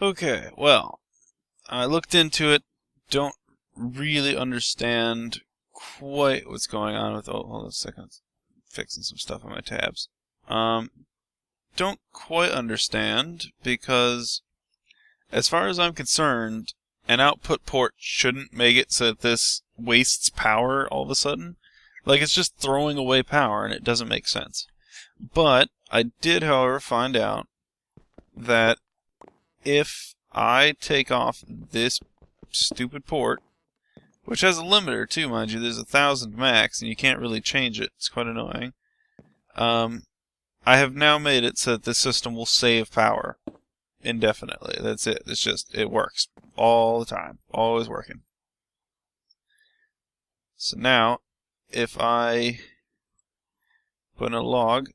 Okay, well, I looked into it. Don't really understand quite what's going on with. Oh, hold on a second. Fixing some stuff on my tabs. Don't quite understand because, as far as I'm concerned, an output port shouldn't make it so that this wastes power all of a sudden. Like, it's just throwing away power, and it doesn't make sense. But I did, however, find out that if I take off this stupid port, which has a limiter too, mind you, there's 1,000 max, and you can't really change it. It's quite annoying. I have now made it so that this system will save power indefinitely. That's it. It's just, it works all the time. Always working. So now, if I put in a log,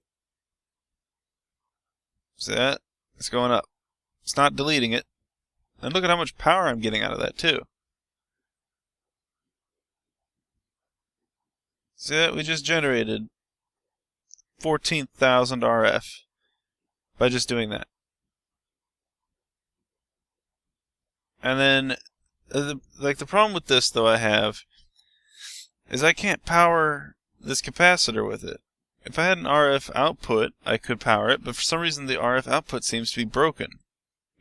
see that? It's going up. It's not deleting it. And look at how much power I'm getting out of that too. See that? We just generated 14,000 RF by just doing that. And then, the problem with this, though, I have, is I can't power this capacitor with it. If I had an RF output, I could power it, but for some reason the RF output seems to be broken.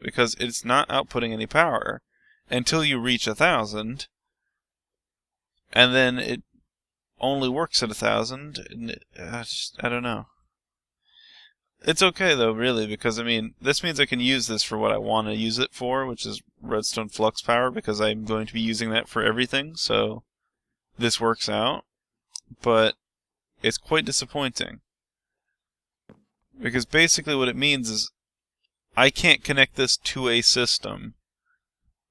Because it's not outputting any power until you reach 1,000, and then it only works at 1,000, and I don't know. It's okay though, really, because I mean, this means I can use this for what I want to use it for, which is redstone flux power, because I'm going to be using that for everything, so this works out. But it's quite disappointing. Because basically what it means is I can't connect this to a system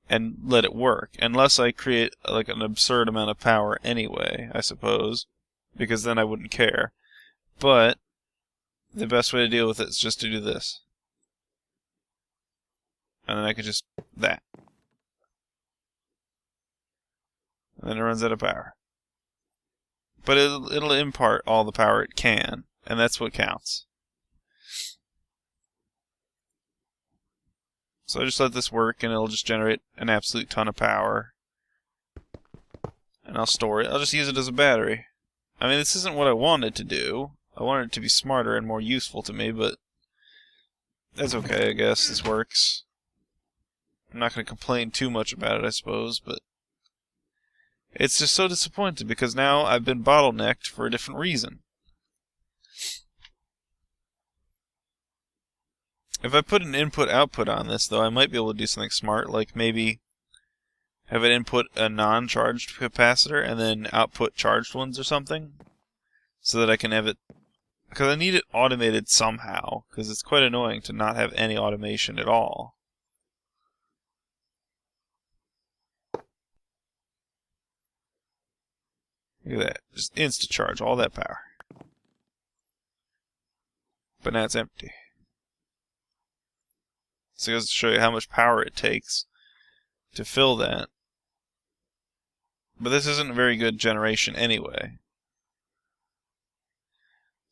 and let it work, unless I create like an absurd amount of power anyway, I suppose, because then I wouldn't care. But the best way to deal with it is just to do this. And then I could just that. And then it runs out of power. But it'll impart all the power it can, and that's what counts. So I just let this work, and it'll just generate an absolute ton of power. And I'll store it. I'll just use it as a battery. I mean, this isn't what I wanted to do. I wanted it to be smarter and more useful to me, but that's okay, I guess. This works. I'm not going to complain too much about it, I suppose, but it's just so disappointing because now I've been bottlenecked for a different reason. If I put an input-output on this, though, I might be able to do something smart, like maybe have it input a non-charged capacitor and then output charged ones or something, so that I can have it, because I need it automated somehow, because it's quite annoying to not have any automation at all. Look at that, just insta-charge all that power. But now it's empty. So it goes to show you how much power it takes to fill that. But this isn't a very good generation anyway.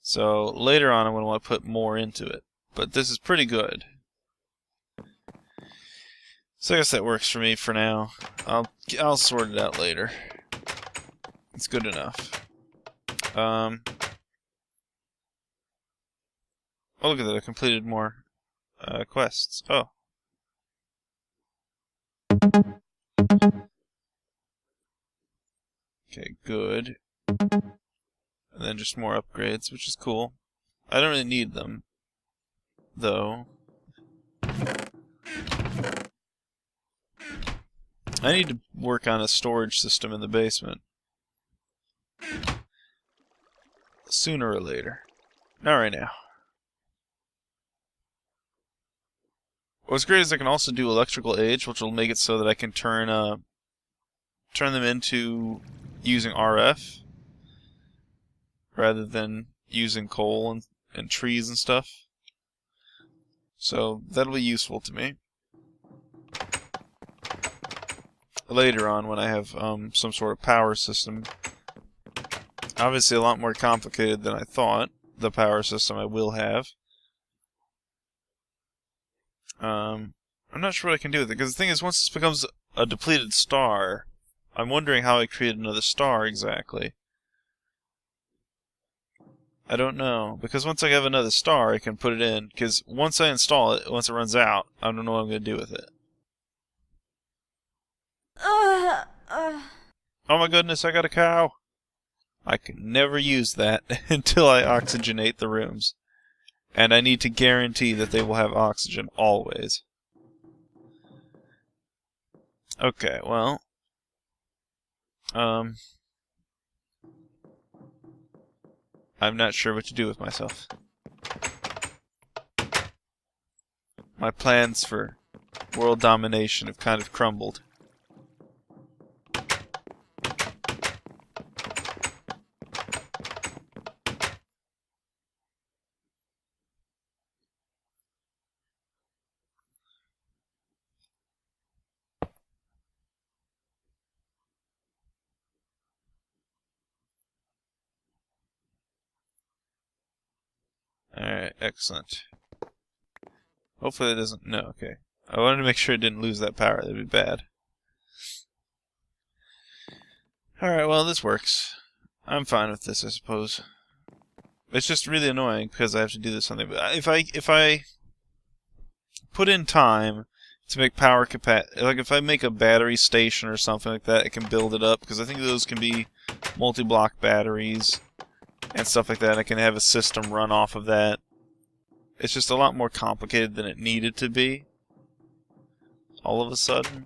So later on I'm going to want to put more into it. But this is pretty good. So I guess that works for me for now. I'll sort it out later. It's good enough. Oh, look at that, I completed more quests. Oh. Okay, good. And then just more upgrades, which is cool. I don't really need them, though. I need to work on a storage system in the basement. Sooner or later. Not right now. What's great is I can also do electrical age, which will make it so that I can turn them into using RF rather than using coal and trees and stuff. So that'll be useful to me later on when I have some sort of power system. Obviously a lot more complicated than I thought, the power system I will have. I'm not sure what I can do with it, because the thing is, once this becomes a depleted star, I'm wondering how I create another star exactly. I don't know, because once I have another star, I can put it in, because once I install it, once it runs out, I don't know what I'm going to do with it. Oh my goodness, I got a cow! I can never use that until I oxygenate the rooms. And I need to guarantee that they will have oxygen always. Okay, well... I'm not sure what to do with myself. My plans for world domination have kind of crumbled. Alright, excellent. Hopefully it doesn't... No, okay. I wanted to make sure it didn't lose that power. That'd be bad. Alright, well, this works. I'm fine with this, I suppose. It's just really annoying because I have to do this something. But if I put in time to make power capacity, like if I make a battery station or something like that, it can build it up, because I think those can be multi-block batteries and stuff like that. I can have a system run off of that. It's just a lot more complicated than it needed to be all of a sudden.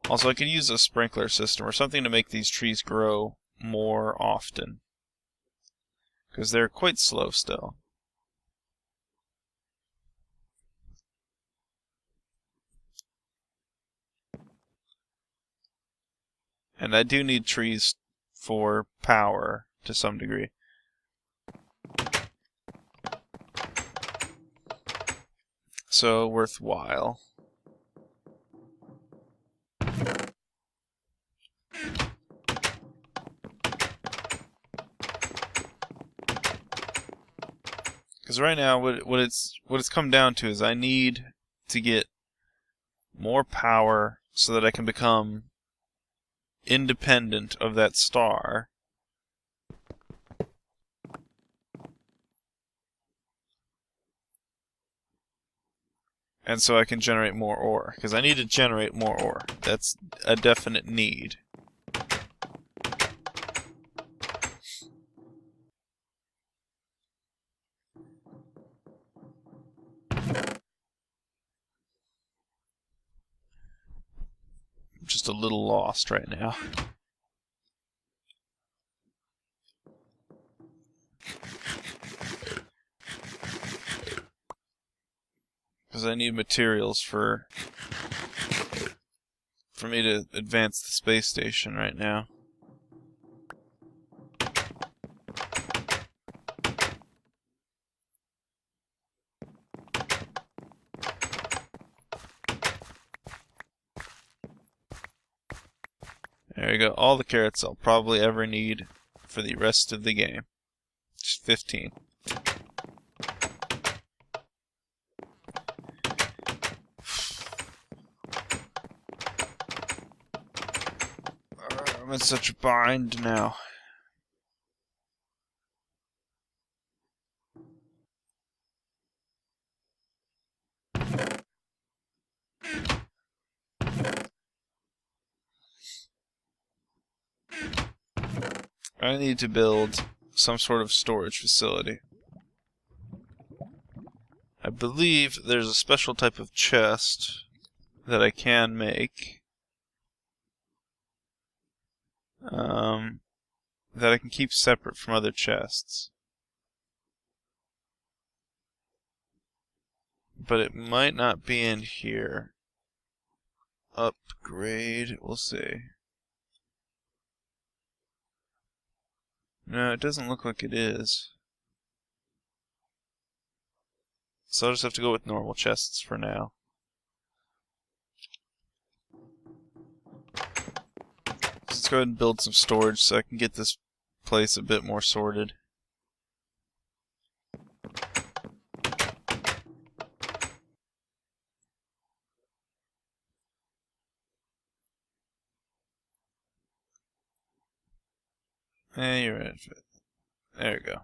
Also, I could use a sprinkler system or something to make these trees grow more often, because they're quite slow still. And I do need trees for power to some degree. So, worthwhile. Because right now, what it's come down to is I need to get more power so that I can become independent of that star. And so I can generate more ore, because I need to generate more ore. That's a definite need. I'm just a little lost right now. Because I need materials for me to advance the space station right now. There you go, all the carrots I'll probably ever need for the rest of the game. Just 15. I'm in such a bind now. I need to build some sort of storage facility. I believe there's a special type of chest that I can make. That I can keep separate from other chests. But it might not be in here. Upgrade, we'll see. No, it doesn't look like it is. So I'll just have to go with normal chests for now. Let's go ahead and build some storage so I can get this place a bit more sorted. You're right. There we go.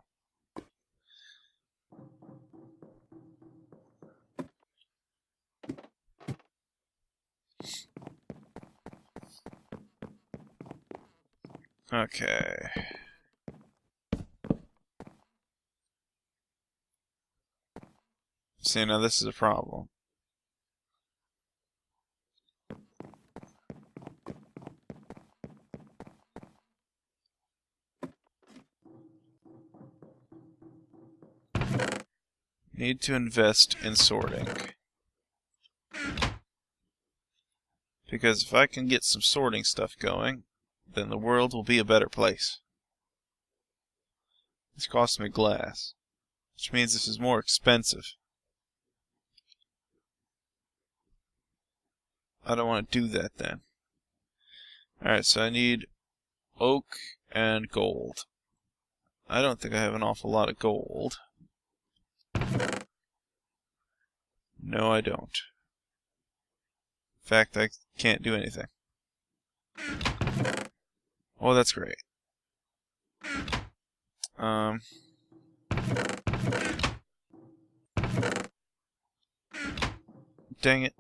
Okay. See, now this is a problem. Need to invest in sorting. Because if I can get some sorting stuff going, then the world will be a better place. This costs me glass, which means this is more expensive. I don't want to do that then. Alright, so I need oak and gold. I don't think I have an awful lot of gold. No, I don't. In fact, I can't do anything. Oh, that's great. Dang it.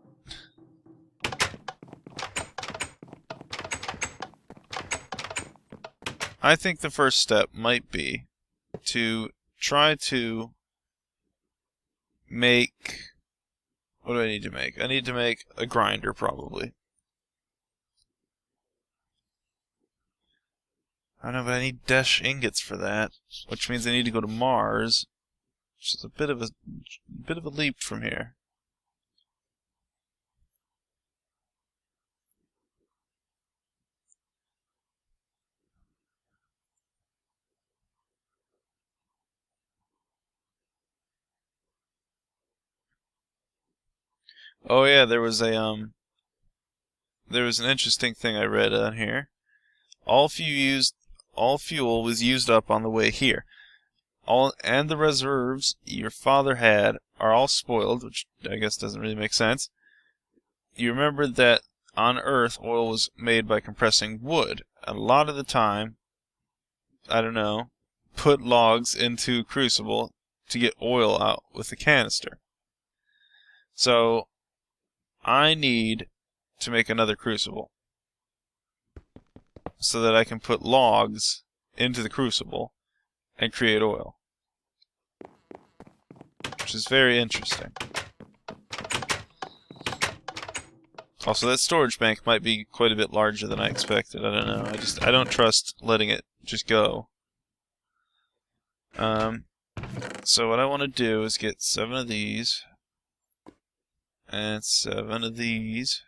I think the first step might be to try to make... What do I need to make? I need to make a grinder, probably. I don't know, but I need Desh ingots for that, which means I need to go to Mars, which is a bit of a leap from here. Oh yeah, there was an interesting thing I read on here. All fuel was used up on the way here. And the reserves your father had are all spoiled, which I guess doesn't really make sense. You remember that on Earth oil was made by compressing wood. A lot of the time, I don't know, put logs into a crucible to get oil out with the canister. So I need to make another crucible so that I can put logs into the crucible and create oil, which is very interesting. Also, that storage bank might be quite a bit larger than I expected. I don't know. I don't trust letting it just go. So what I want to do is get 7 of these and 7 of these.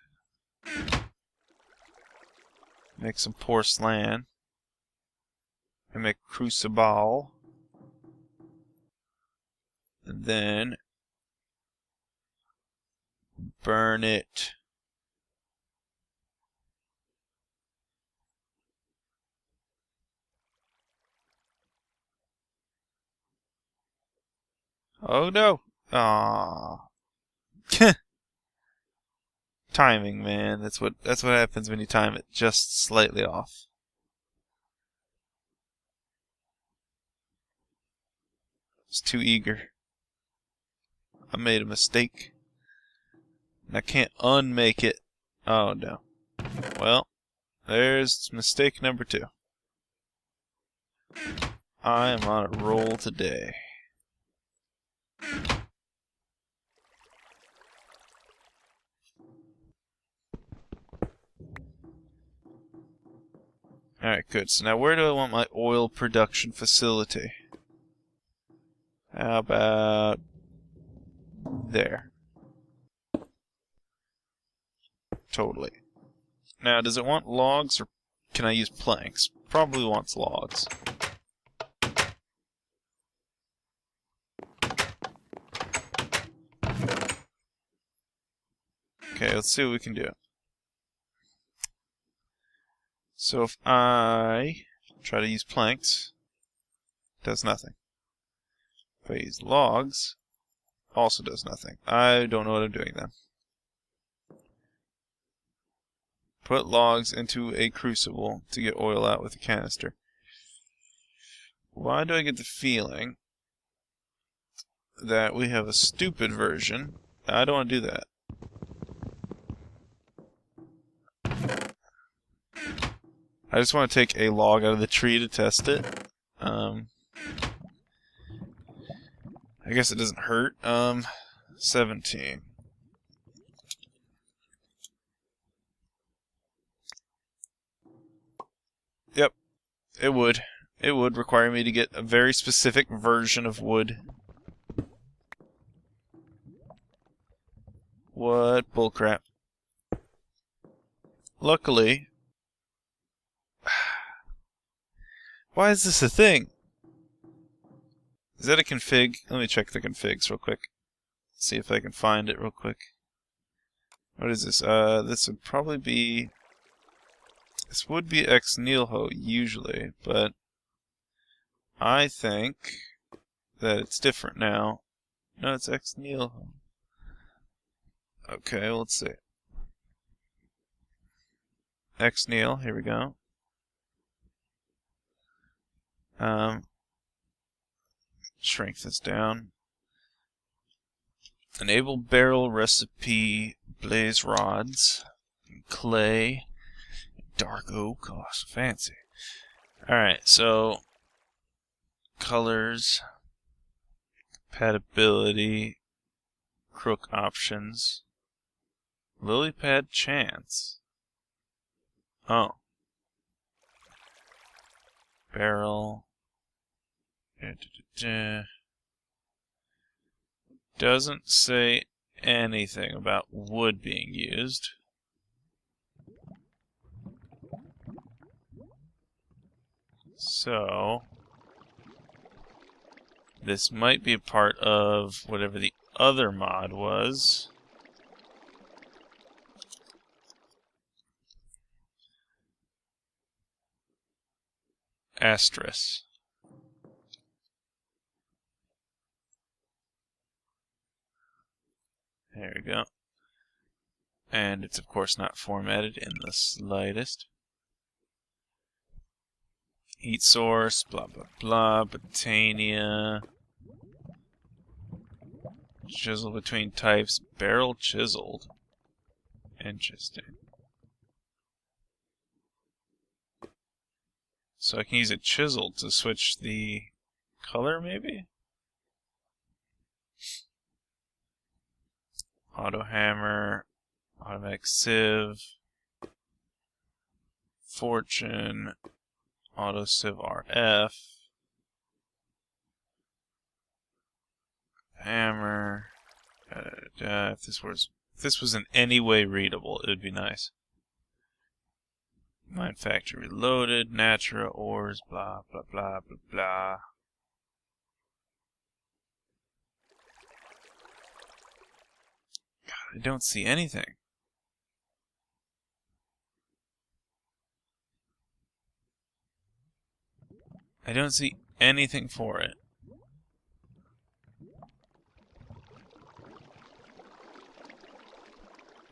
Make some porcelain. And make crucible. And then burn it. Oh no! Aww. Timing, man. That's what happens when you time it just slightly off. It's too eager. I made a mistake. And I can't unmake it. Oh no. Well, there's mistake number 2. I am on a roll today. Alright, good. So now where do I want my oil production facility? How about there? Totally. Now, does it want logs or can I use planks? Probably wants logs. Okay, let's see what we can do. So if I try to use planks, it does nothing. If I use logs, also does nothing. I don't know what I'm doing then. Put logs into a crucible to get oil out with a canister. why do I get the feeling that we have a stupid version? I don't want to do that. I just want to take a log out of the tree to test it. I guess it doesn't hurt. 17. Yep, it would. It would require me to get a very specific version of wood. What bullcrap. Luckily... Why is this a thing? Is that a config? Let me check the configs real quick. See if I can find it real quick. What is this? This would probably be... This would be ex nihilo usually, but I think that it's different now. No, it's ex nihilo. Okay, well, let's see. Ex nihil, here we go. Shrink this down. Enable barrel recipe blaze rods, clay, dark oak. Oh, so fancy. Alright, so colors, compatibility, crook options, lily pad chance. Oh. Barrel. Doesn't say anything about wood being used. So, this might be a part of whatever the other mod was. Asterisk. There we go. And it's of course not formatted in the slightest. Heat source, blah blah blah, Botania. Chisel between types, barrel chiseled. Interesting. So I can use a chisel to switch the color, maybe? Auto hammer, automatic sieve, fortune, auto sieve RF, hammer. If this was in any way readable, it would be nice. Mine factory reloaded, natura ores, blah blah blah blah blah. God, I don't see anything. I don't see anything for it.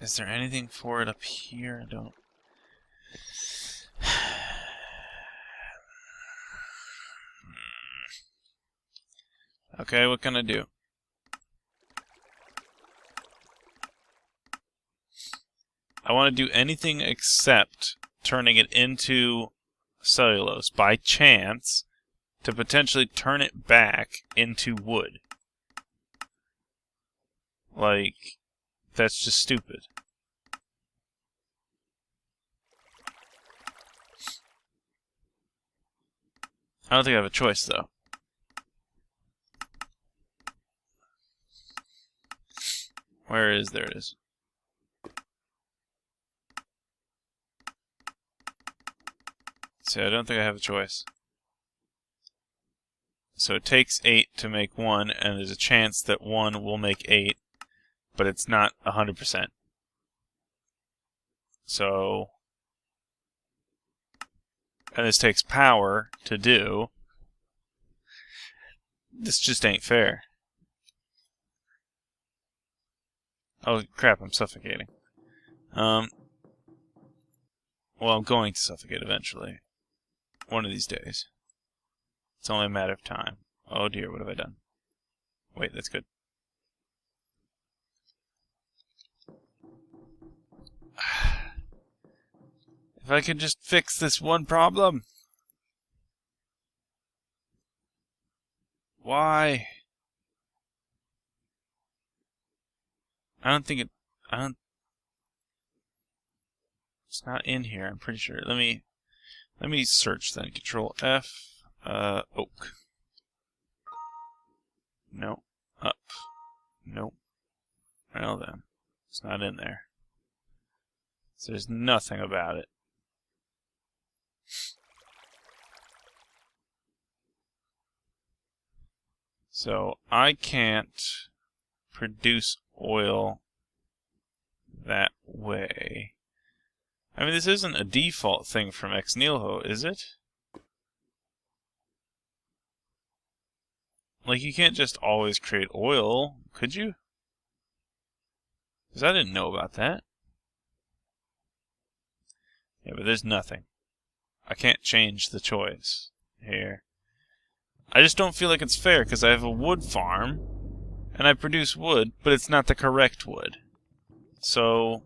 Is there anything for it up here? I don't... Okay, what can I do? I want to do anything except turning it into cellulose by chance to potentially turn it back into wood. Like, that's just stupid. I don't think I have a choice, though. Where is... There it is. See, I don't think I have a choice. So it takes 8 to make 1, and there's a chance that 1 will make 8, but it's not 100%. So... And this takes power to do. This just ain't fair. Oh, crap, I'm suffocating. Well, I'm going to suffocate eventually. One of these days. It's only a matter of time. Oh dear, what have I done? Wait, that's good. If I could just fix this one problem. Why? I don't think it... It's not in here, I'm pretty sure. Let me search then. Control F. Oak. No. Up. Nope. Well then. It's not in there. So there's nothing about it. So I can't produce oil that way. I mean, this isn't a default thing from ex nihilo, is it? Like, you can't just always create oil, could you? Because I didn't know about that. Yeah, but there's nothing. I can't change the choice here. I just don't feel like it's fair, because I have a wood farm, and I produce wood, but it's not the correct wood. So,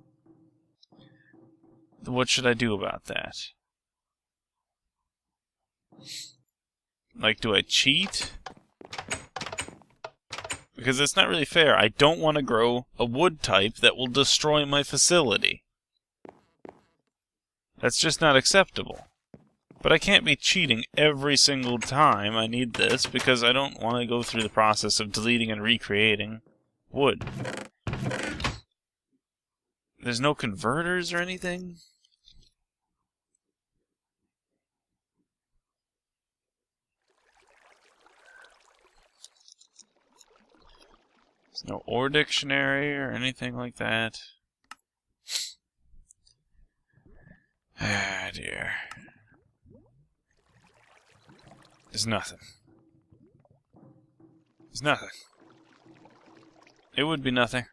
what should I do about that? Like, do I cheat? Because it's not really fair. I don't want to grow a wood type that will destroy my facility. That's just not acceptable. But I can't be cheating every single time I need this, because I don't want to go through the process of deleting and recreating wood. There's no converters or anything? There's no ore dictionary or anything like that. Ah, dear. There's nothing. There's nothing. It would be nothing.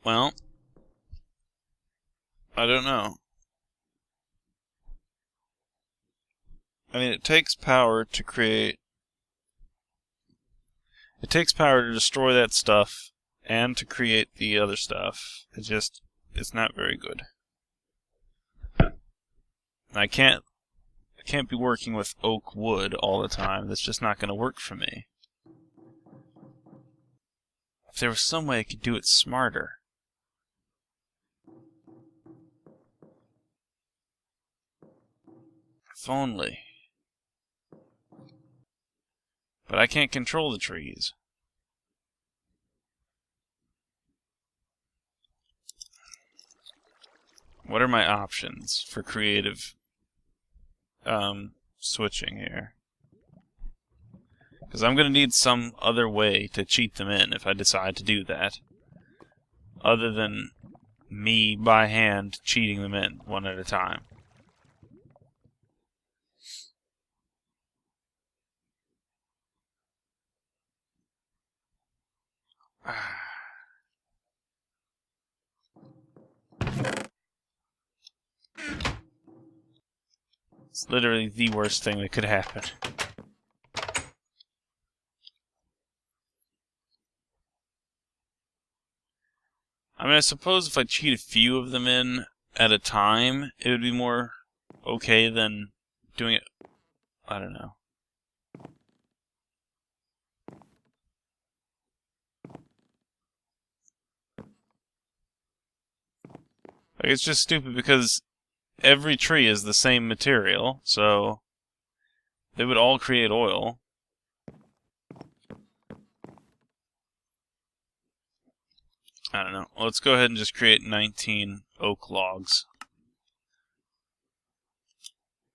Well, I don't know. I mean, it takes power to create... It takes power to destroy that stuff and to create the other stuff. It's not very good. I can't be working with oak wood all the time. That's just not going to work for me. If there was some way I could do it smarter. If only. But I can't control the trees. What are my options for creative switching here? Because I'm going to need some other way to cheat them in if I decide to do that. Other than me, by hand, cheating them in one at a time. It's literally the worst thing that could happen. I mean, I suppose if I cheat a few of them in at a time, it would be more okay than doing it... I don't know. Like, it's just stupid because every tree is the same material, so they would all create oil. I don't know. Let's go ahead and just create 19 oak logs.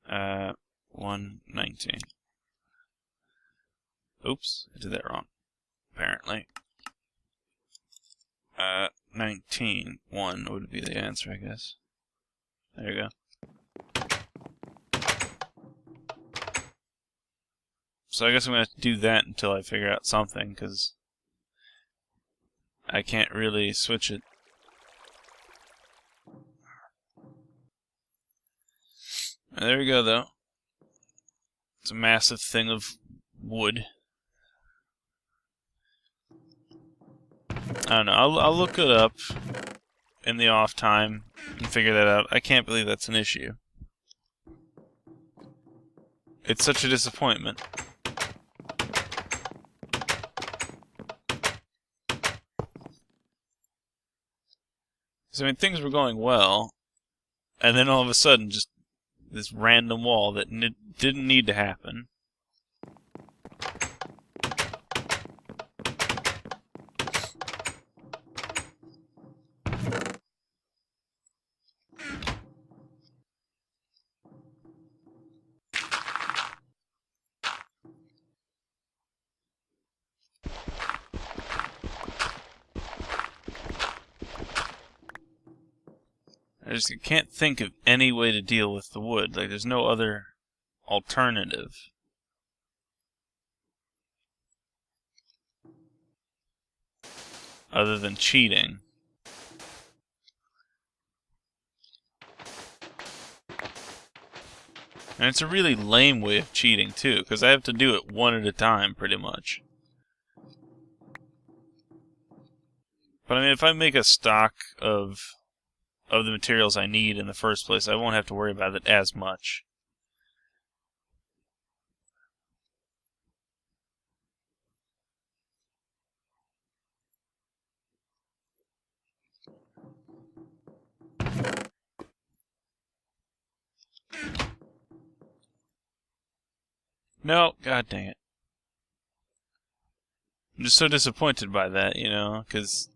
119. Oops, I did that wrong. Apparently. 19. 1 would be the answer, I guess. There you go. So I guess I'm going to have to do that until I figure out something, because I can't really switch it. There we go, though. It's a massive thing of wood. I don't know. I'll look it up in the off time and figure that out. I can't believe that's an issue. It's such a disappointment. So, I mean, things were going well, and then all of a sudden, just this random wall that didn't need to happen. I just can't think of any way to deal with the wood. Like, there's no other alternative. Other than cheating. And it's a really lame way of cheating, too, because I have to do it one at a time, pretty much. But, I mean, if I make a stock of the materials I need in the first place, I won't have to worry about it as much. No, god dang it. I'm just so disappointed by that, you know, because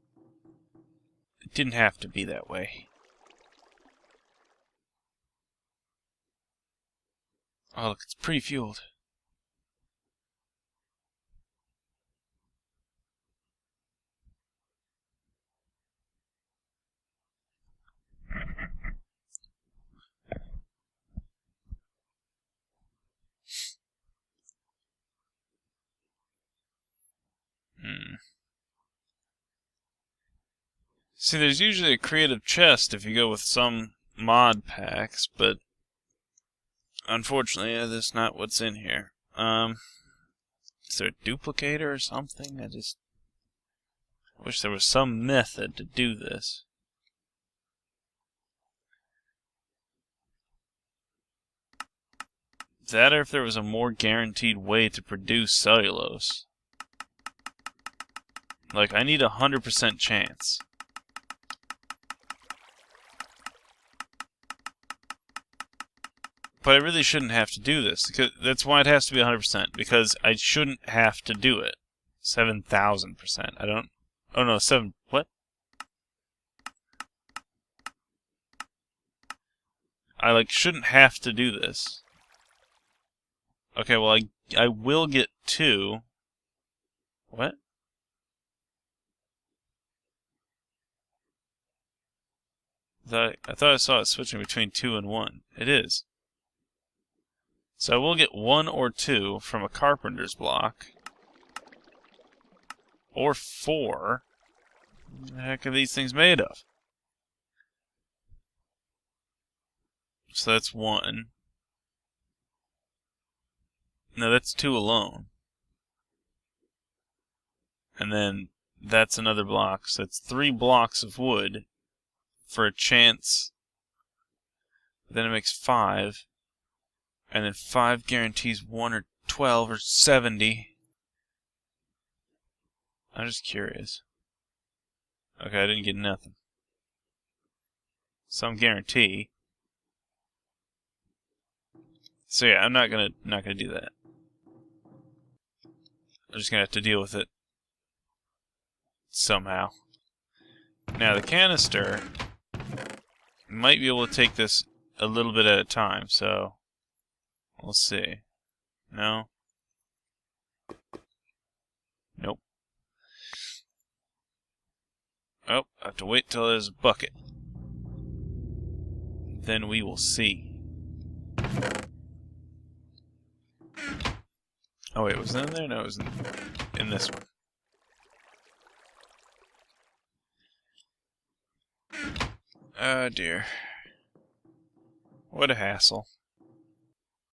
it didn't have to be that way. Oh, look, it's pre-fueled. See, there's usually a creative chest if you go with some mod packs, but unfortunately, that's not what's in here. Is there a duplicator or something? I just wish there was some method to do this. That or if there was a more guaranteed way to produce cellulose. Like, I need 100% chance. But I really shouldn't have to do this. Because that's why it has to be 100%. Because I shouldn't have to do it. 7,000%. I don't... Oh no, 7... What? I, like, shouldn't have to do this. Okay, well, I will get 2. What? I thought I saw it switching between 2 and 1. It is. So I will get 1 or 2 from a carpenter's block. Or 4. What the heck are these things made of? So that's 1. No, that's 2 alone. And then that's another block. So it's 3 blocks of wood for a chance. Then it makes 5. And then 5 guarantees 1 or 12 or 70. I'm just curious. Okay, I didn't get nothing. Some guarantee. So yeah, I'm not gonna do that. I'm just gonna have to deal with it somehow. Now the canister might be able to take this a little bit at a time, so we'll see. No? Nope. Oh, I have to wait till there's a bucket. Then we will see. Oh wait, was it in there? No, it was in this one. Oh dear. What a hassle.